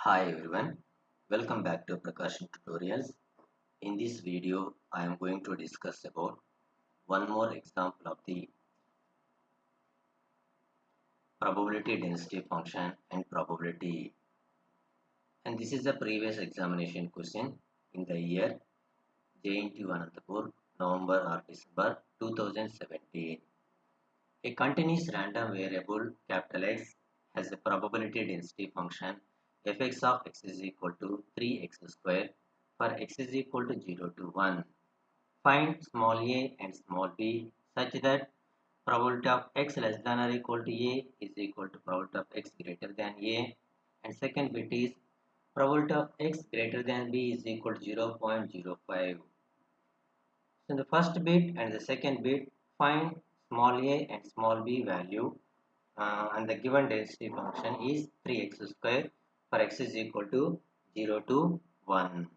Hi everyone, welcome back to PRAKASAM tutorials. In this video, I am going to discuss about one more example of the probability density function and probability. And this is a previous examination question in the year JNTU Anantapur, November or December 2017. A continuous random variable capital X has a probability density function fx of x is equal to 3x square for x is equal to 0 to 1. Find small a and small b such that probability of x less than or equal to a is equal to probability of x greater than a, and second bit is probability of x greater than b is equal to 0.05. So in the first bit and the second bit, find small a and small b value, and the given density function is 3x square for x is equal to 0 to 1.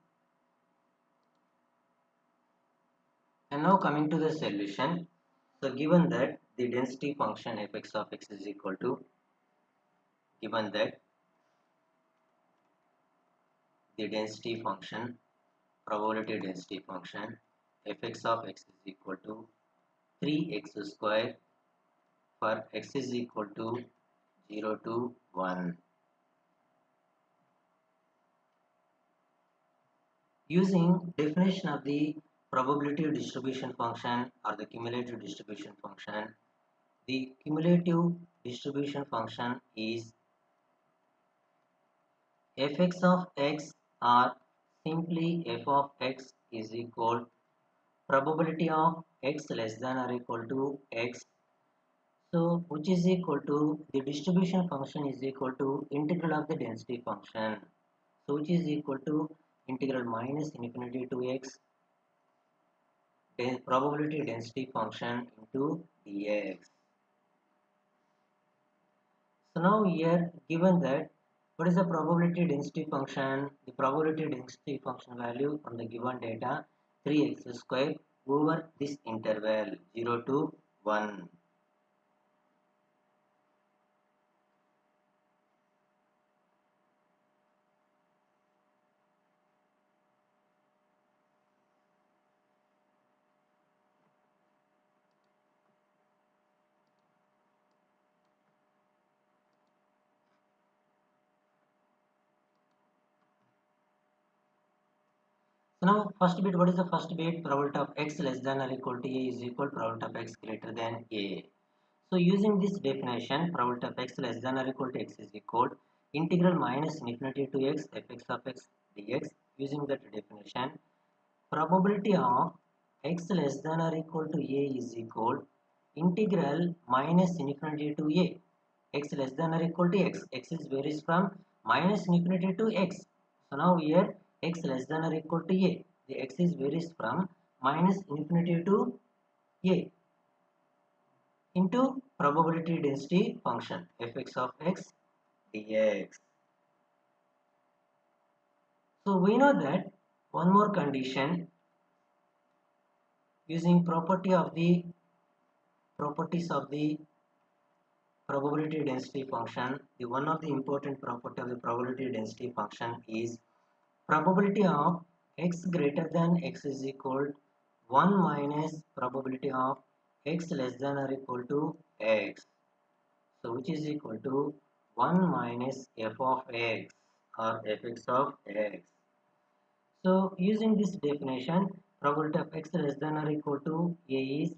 And now coming to the solution. So given that the density function fx of x is equal to, given that the density function, probability density function fx of x is equal to 3x square for x is equal to 0 to 1. Using definition of the probability distribution function or the cumulative distribution function, the cumulative distribution function is fx of x or simply f of x is equal probability of x less than or equal to x, so which is equal to the distribution function is equal to integral of the density function, so which is equal to integral minus infinity to x probability density function into dx. So now here given that what is the probability density function? The probability density function value from the given data 3x square over this interval 0 to 1. So now first bit, what is the first bit? Probability of x less than or equal to a is equal probability of x greater than a. So using this definition, probability of x less than or equal to x is equal integral minus infinity to x fx of x dx. Using that definition, probability of x less than or equal to a is equal integral minus infinity to a x less than or equal to x. X is varies from minus infinity to x. So now here x less than or equal to a. The x is varies from minus infinity to a into probability density function fx of x dx. So we know that one more condition using properties of the probability density function. The one of the important property of the probability density function is probability of x greater than x is equal 1 minus probability of x less than or equal to x. So which is equal to 1 minus f of x or fx of x. So using this definition, probability of x less than or equal to a is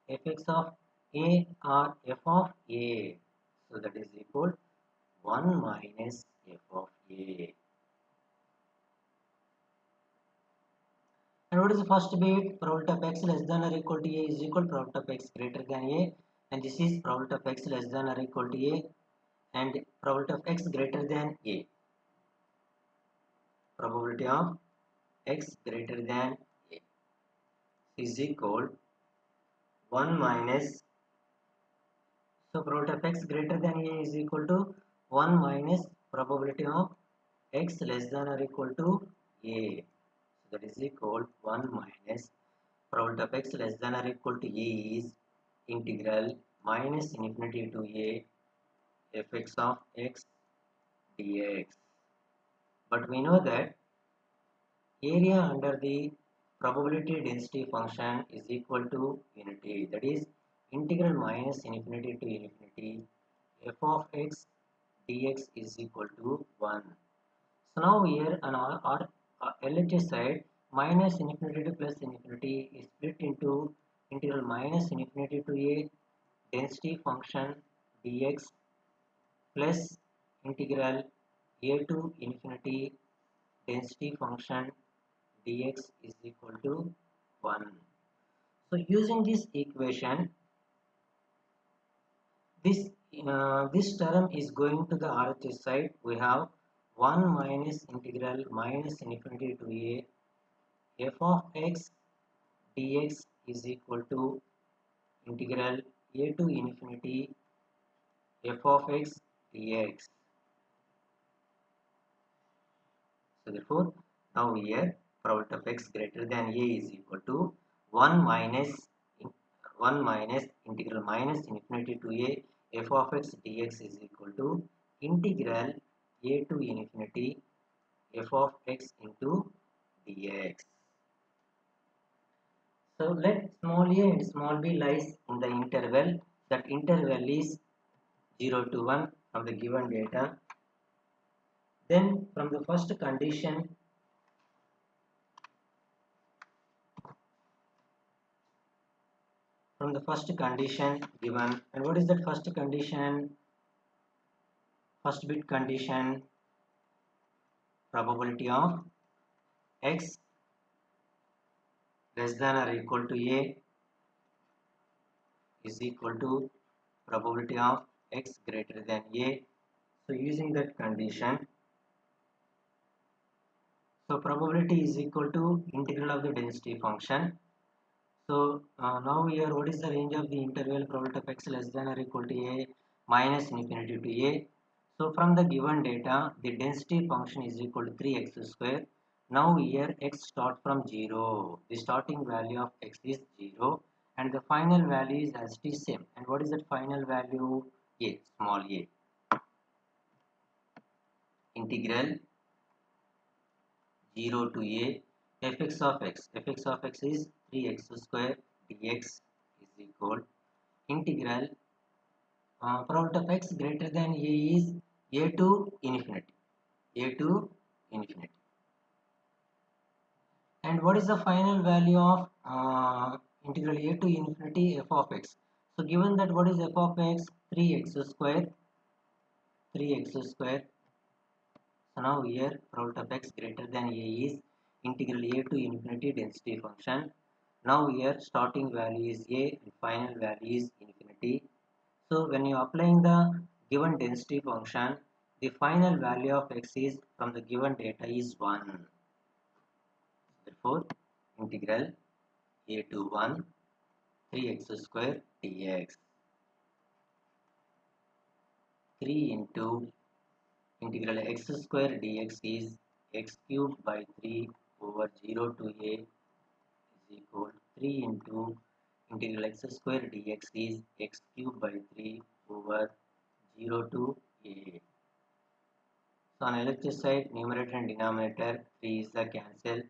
fx of a or f of a. So that is equal 1 minus f of a. And what is the first bit? Probability of x less than or equal to a is equal probability of x greater than a, and this is probability of x less than or equal to a and probability of x greater than a. Probability of x greater than a is equal 1 minus, so probability of x greater than a is equal to 1 minus probability of x less than or equal to a. So that is equal 1 minus probability of x less than or equal to a is integral minus infinity to a fx of x dx. But we know that area under the probability density function is equal to unity. That is integral minus infinity to infinity f of x dx is equal to 1. So now here on our LHS side, minus infinity to plus infinity is split into integral minus infinity to a density function dx plus integral a to infinity density function dx is equal to 1. So using this equation, this this term is going to the RHS side. We have 1 minus integral minus infinity to a f of x dx is equal to integral a to infinity f of x dx. So therefore, now here probability of x greater than a is equal to 1 minus 1 minus integral minus infinity to a f of x dx is equal to integral a to infinity f of x into dx. So let small a and small b lies in the interval. That interval is 0 to 1 from the given data. Then from the first condition, given, and what is that first condition? First bit condition, probability of x less than or equal to a is equal to probability of x greater than a. So using that condition, so probability is equal to integral of the density function. So now here what is the range of the interval probability of x less than or equal to a minus infinity to a. So from the given data, the density function is equal to 3x square. Now here x start from 0. The starting value of x is 0 and the final value is as it is same. And what is that final value? A, small a. Integral 0 to a fx of x. Fx of x is 3x square dx is equal integral probability of x greater than a is a to infinity. A to infinity. And what is the final value of integral a to infinity f of x? So given that what is f of x? 3x square. 3x square. So now here probability of x greater than a is integral a to infinity density function. Now here starting value is a and final value is infinity. So when you are applying the given density function, the final value of x is from the given data is 1. Therefore, integral a to 1 3x square dx 3 into integral x square dx is x cubed by 3 over 0 to a is equal 3 into integral x square dx is x cubed by 3 over 0 to a. So on LHS side, numerator and denominator 3 is the cancel.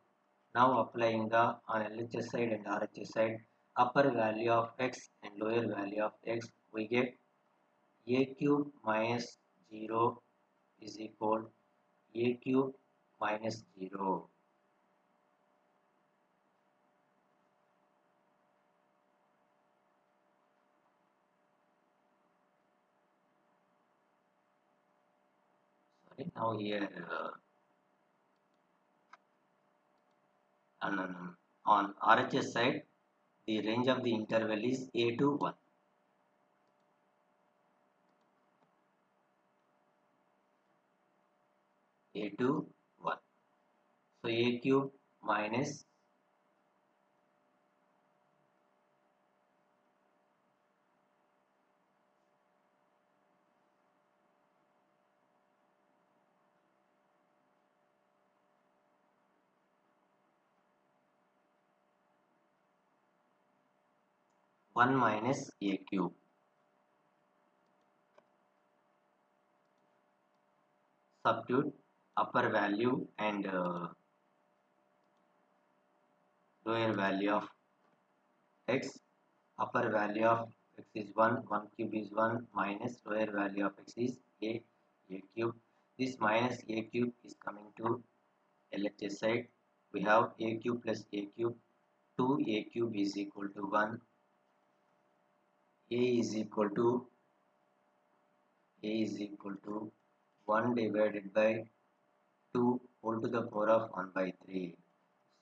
Now applying the on LHS side and RHS side, upper value of x and lower value of x, we get a cube minus 0 is equal a cube minus 0. Sorry, now here on RHS side, the range of the interval is a to 1. A to 1. So a cube minus 1 minus a cube. Substitute upper value and lower value of x. Upper value of x is 1, 1 cube is 1, minus lower value of x is a cube. This minus a cube is coming to LHS side. We have a cube plus a cube. 2a cube is equal to 1. a is equal to 1 divided by 2 whole to the power of 1 by 3.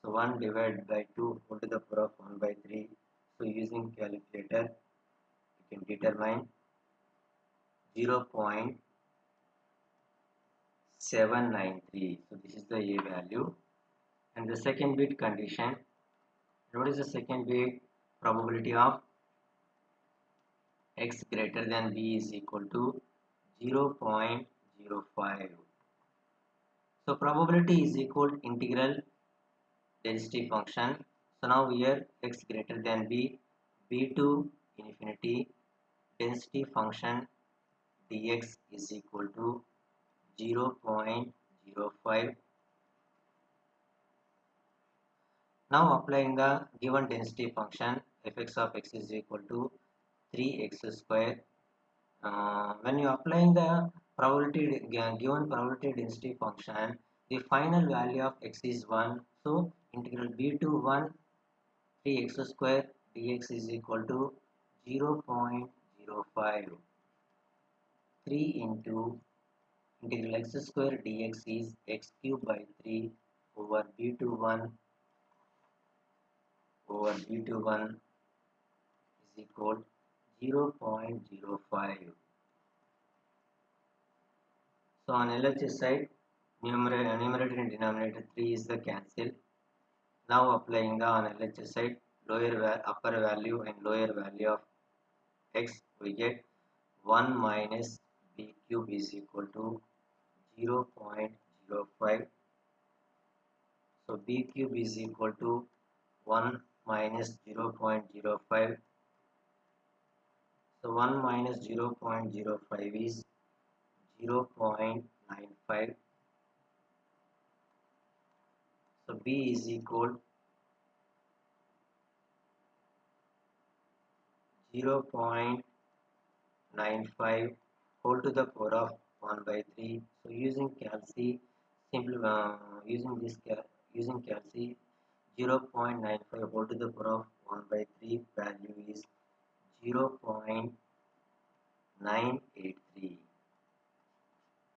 So 1 divided by 2 whole to the power of 1 by 3. So using calculator, you can determine 0.793. So this is the a value. And the second bit condition. What is the second bit? Probability of x greater than b is equal to 0.05. So probability is equal to integral density function. So now here x greater than b to infinity, density function dx is equal to 0.05. Now applying the given density function, fx of x is equal to 3x square. When you applying the probability given probability density function, the final value of x is 1. So integral b to 1, 3x square dx is equal to 0.05. 3 into integral x square dx is x cube by 3 over b to 1 is equal 0.05. So on LHS side, numerator and denominator 3 is the cancel. Now applying the on LHS side upper value and lower value of x, we get 1 minus b cube is equal to 0.05. So b cube is equal to 1 minus 0.05. So 1 minus 0.05 is 0.95. So b is equal 0.95 whole to the power of 1 by 3. So using calci, using calci, 0.95 whole to the power of 1 by 3 value is 0.983.